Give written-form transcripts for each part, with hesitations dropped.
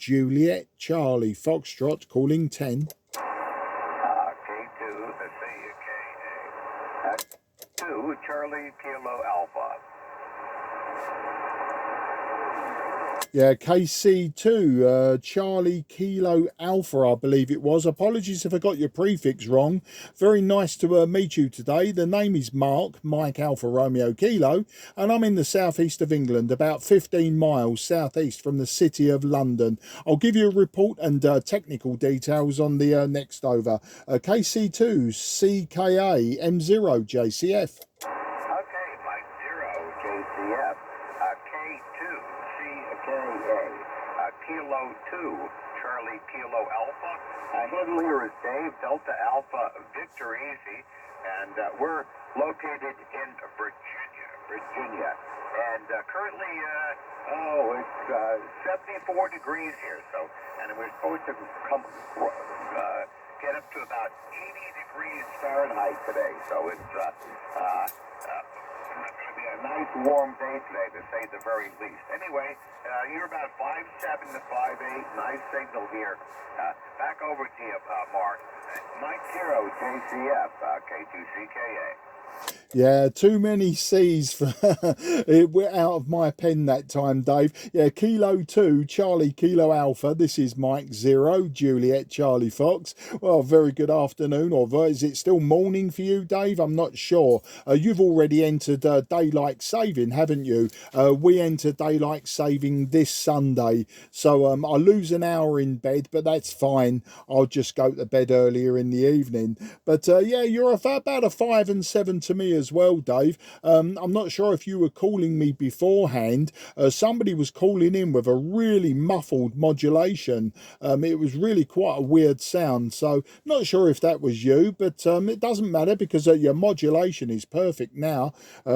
Juliet Charlie Foxtrot calling 10. K2CKA 2 Charlie Kilo Alpha. Yeah, KC2, Charlie Kilo Alpha, I believe it was. Apologies if I got your prefix wrong. Very nice to meet you today. The name is Mark, Mike Alpha Romeo Kilo, and I'm in the southeast of England, about 15 miles southeast from the city of London. I'll give you a report and technical details on the next over. KC2CKA M0JCF. Kilo 2, Charlie Kilo Alpha. Handler is Dave, Delta Alpha, Victor Easy, and we're located in Virginia. And currently, it's 74 degrees here, so, and we're supposed to get up to about 80 degrees Fahrenheit today, so it's going to be a nice warm day today, to say the very least. Anyway, you're about 5'7" to 5'8", nice signal here. Back over to you, Mark. Mike Hero, JCF, K2CKA. Yeah, too many C's for it went out of my pen that time, Dave. Yeah, Kilo 2, Charlie Kilo Alpha. This is Mike 0, Juliet Charlie Fox. Well, very good afternoon, or is it still morning for you, Dave? I'm not sure. You've already entered daylight saving, haven't you? We enter daylight saving this Sunday, so I lose an hour in bed, but that's fine. I'll just go to bed earlier in the evening. But yeah, you're about a 5 and 7 to me as well, Dave. I'm not sure if you were calling me beforehand. Somebody was calling in with a really muffled modulation. It was really quite a weird sound, so not sure if that was you, but it doesn't matter because your modulation is perfect now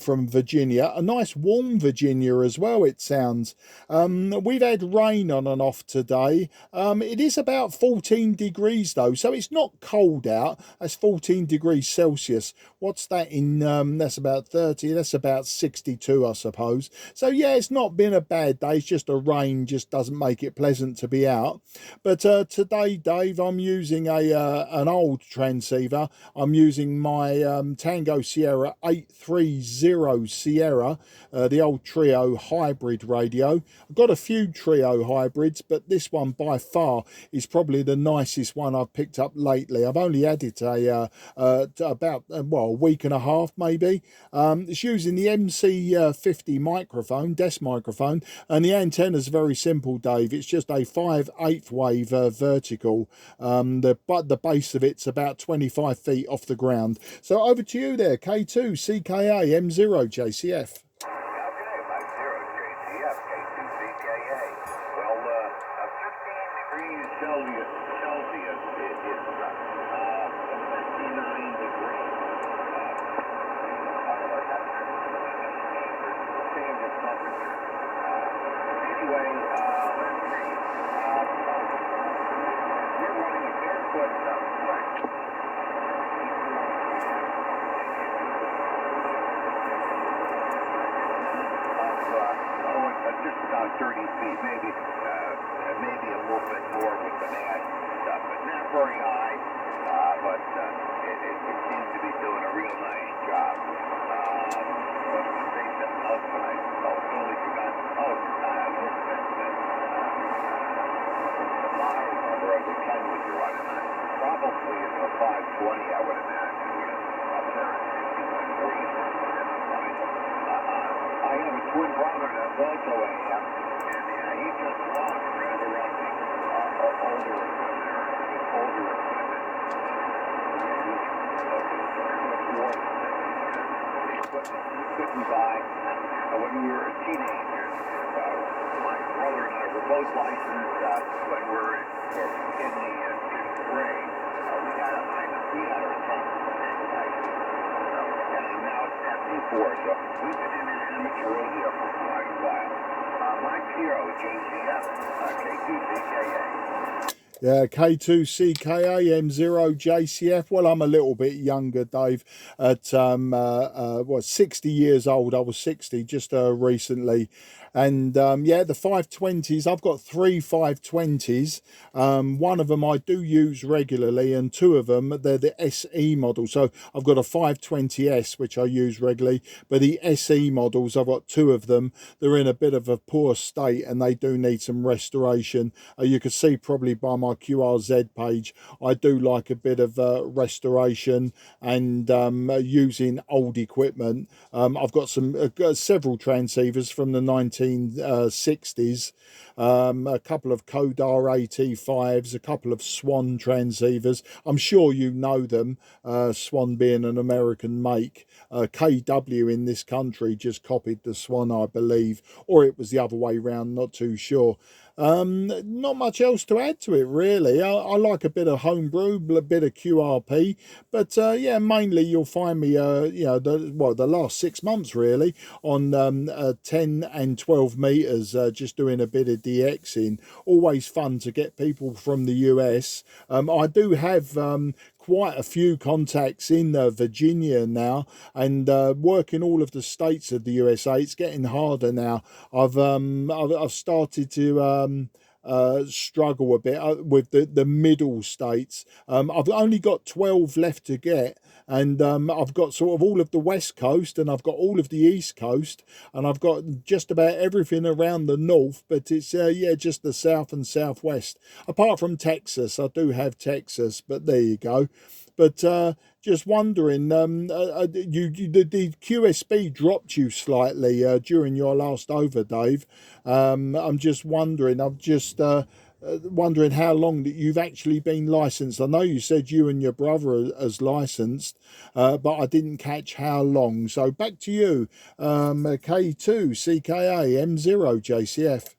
from Virginia. A nice warm Virginia as well, it sounds. We've had rain on and off today. It is about 14 degrees though, so it's not cold out. That's 14 degrees Celsius. What's that in, that's about 30, that's about 62, I suppose. So yeah, it's not been a bad day. It's just the rain just doesn't make it pleasant to be out. But today, Dave, I'm using an old transceiver. I'm using my Tango Sierra 830 Sierra, the old Trio hybrid radio. I've got a few Trio hybrids, but this one by far is probably the nicest one I've picked up lately. I've only had it about a week and a half maybe. It's using the MC50 microphone, desk microphone, and the antenna's very simple, Dave. It's just a 5/8 wave vertical. The base of it's about 25 feet off the ground. So over to you there, K2CKA M0JCF. Just about 30 feet, maybe a little bit more with the mash stuff, but not very high. But it seems to be doing a real nice job. What did you say something else when I totally forgot? The model number of the 10 was running on probably in the 520, I would imagine. Up there at 61 degrees. I have a twin brother that's also a and he just lost rather older equipment. We couldn't buy when we were teenagers. My brother and I were both licensed when we were in the 5th grade. We had our tongue. And now it's 74, so we've been in amateur radio for quite a while. Mike Hero, JCF, K2CKA. Yeah, K2CKA M0JCF. Well, I'm a little bit younger, Dave. At 60 years old. I was 60 just recently. And yeah, the 520s, I've got 3 520s. One of them I do use regularly, and 2 of them, they're the SE model. So I've got a 520S, which I use regularly, but the SE models, I've got 2 of them. They're in a bit of a poor state and they do need some restoration. You can see probably by my QRZ page, I do like a bit of restoration and using old equipment. I've got several transceivers from the 1960s, a couple of Kodar AT5s, a couple of Swan transceivers. I'm sure you know them, Swan being an American make. KW in this country just copied the Swan, I believe, or it was the other way round, not too sure. Not much else to add to it, really. I like a bit of homebrew, a bit of QRP, but yeah, mainly you'll find me, you know, the last 6 months really on 10 and 12 meters, just doing a bit of DXing. Always fun to get people from the US. I do have quite a few contacts in Virginia now, and working all of the states of the USA. It's getting harder now. I've started to struggle a bit with the middle states. I've only got 12 left to get, and I've got sort of all of the west coast, and I've got all of the east coast, and I've got just about everything around the north, but it's yeah, just the south and southwest, apart from Texas. I do have Texas, but there you go. But just wondering, the QSB dropped you slightly during your last over, Dave. I'm just wondering, wondering how long that you've actually been licensed. I know you said you and your brother as licensed, but I didn't catch how long. So back to you, K2CKA M0JCF.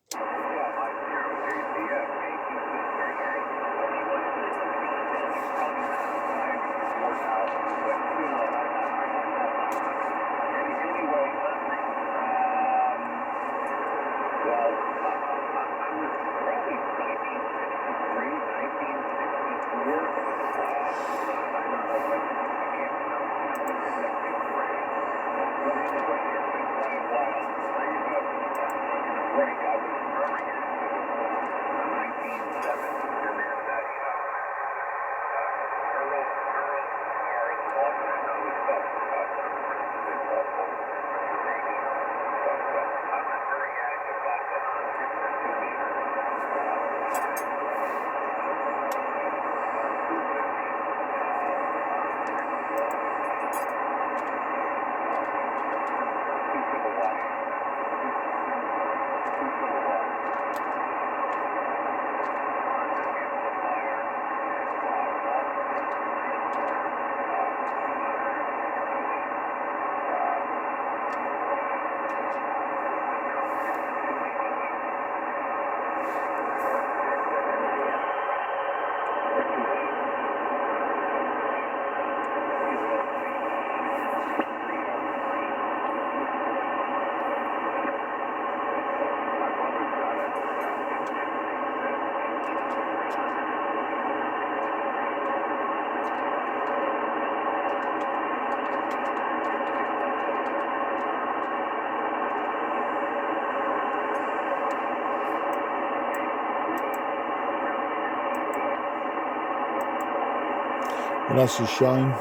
Well, that's a shame.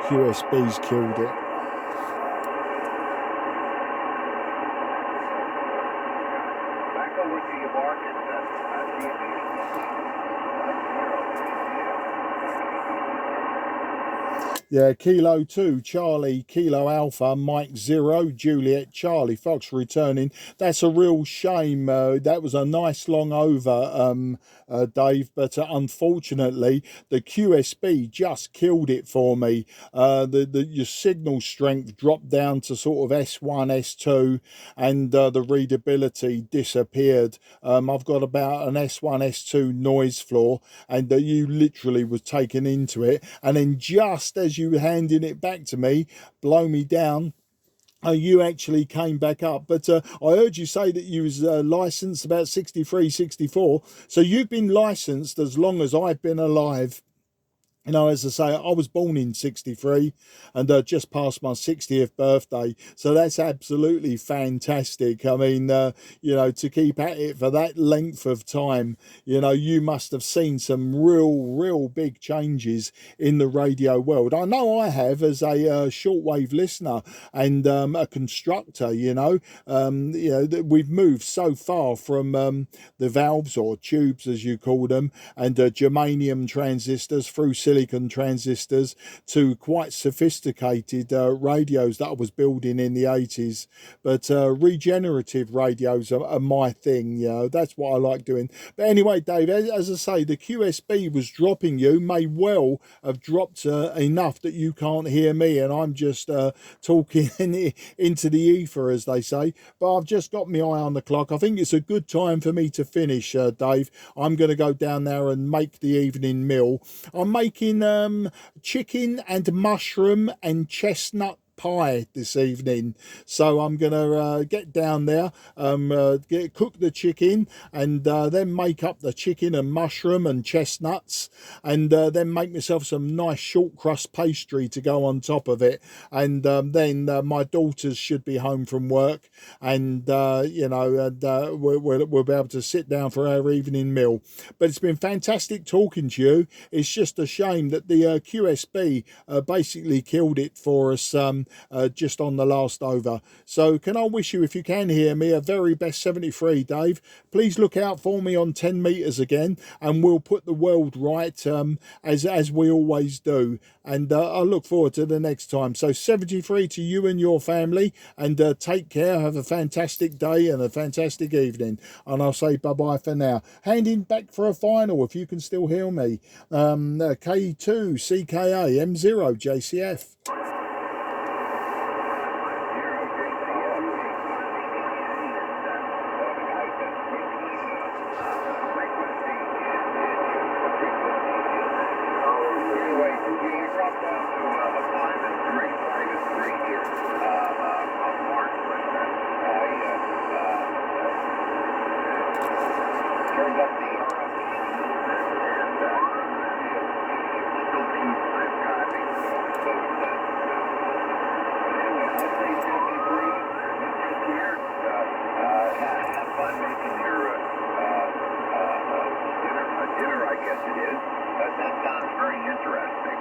QSB's killed it. Back over to your market. Yeah, Kilo 2, Charlie, Kilo Alpha, Mike 0, Juliet, Charlie, Fox returning. That's a real shame. That was a nice long over, Dave, but unfortunately, the QSB just killed it for me. Your signal strength dropped down to sort of S1, S2, and the readability disappeared. I've got about an S1, S2 noise floor, and you literally was taken into it, and then just as you were handing it back to me, blow me down, you actually came back up. But I heard you say that you was licensed about 63, 64. So you've been licensed as long as I've been alive. You know, as I say, I was born in 63 and just passed my 60th birthday. So that's absolutely fantastic. I mean, you know, to keep at it for that length of time, you know, you must have seen some real big changes in the radio world. I know I have as a shortwave listener and a constructor, you know. We've moved so far from the valves or tubes, as you call them, and germanium transistors through silicon transistors to quite sophisticated radios that I was building in the 80s. But regenerative radios are my thing, you know, that's what I like doing. But anyway, Dave, as I say, the QSB was dropping you, may well have dropped enough that you can't hear me, and I'm just talking into the ether, as they say. But I've just got my eye on the clock. I think it's a good time for me to finish, Dave. I'm going to go down there and make the evening meal. I'm making chicken and mushroom and chestnut pie this evening, so I'm gonna get down there, cook the chicken, and then make up the chicken and mushroom and chestnuts, and then make myself some nice short crust pastry to go on top of it. And then my daughters should be home from work, and you know, and we'll be able to sit down for our evening meal. But it's been fantastic talking to you. It's just a shame that the QSB basically killed it for us just on the last over. So can I wish you, if you can hear me, a very best 73, Dave. Please look out for me on 10 meters again, and we'll put the world right as we always do. And I look forward to the next time. So 73 to you and your family, and take care. Have a fantastic day and a fantastic evening. And I'll say bye-bye for now. Handing back for a final, if you can still hear me. K2CKA M0 JCF. Very interesting.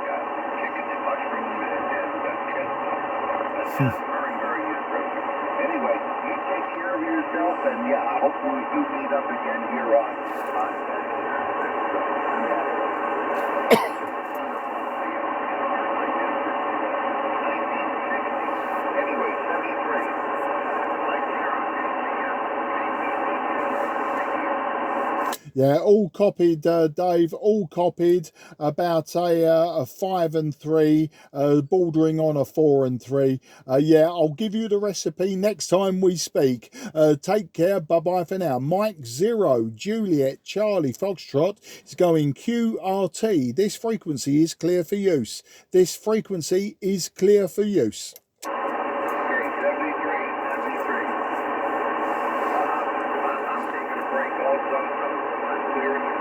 Anyway, you take care of yourself, and yeah, hopefully we do meet up again here on Anyway, 73. Yeah, all copied, Dave, all copied. About a 5 and 3, bordering on a 4 and 3. Yeah, I'll give you the recipe next time we speak. Take care, bye-bye for now. Mike 0, Juliet, Charlie, Foxtrot is going QRT. This frequency is clear for use. This frequency is clear for use.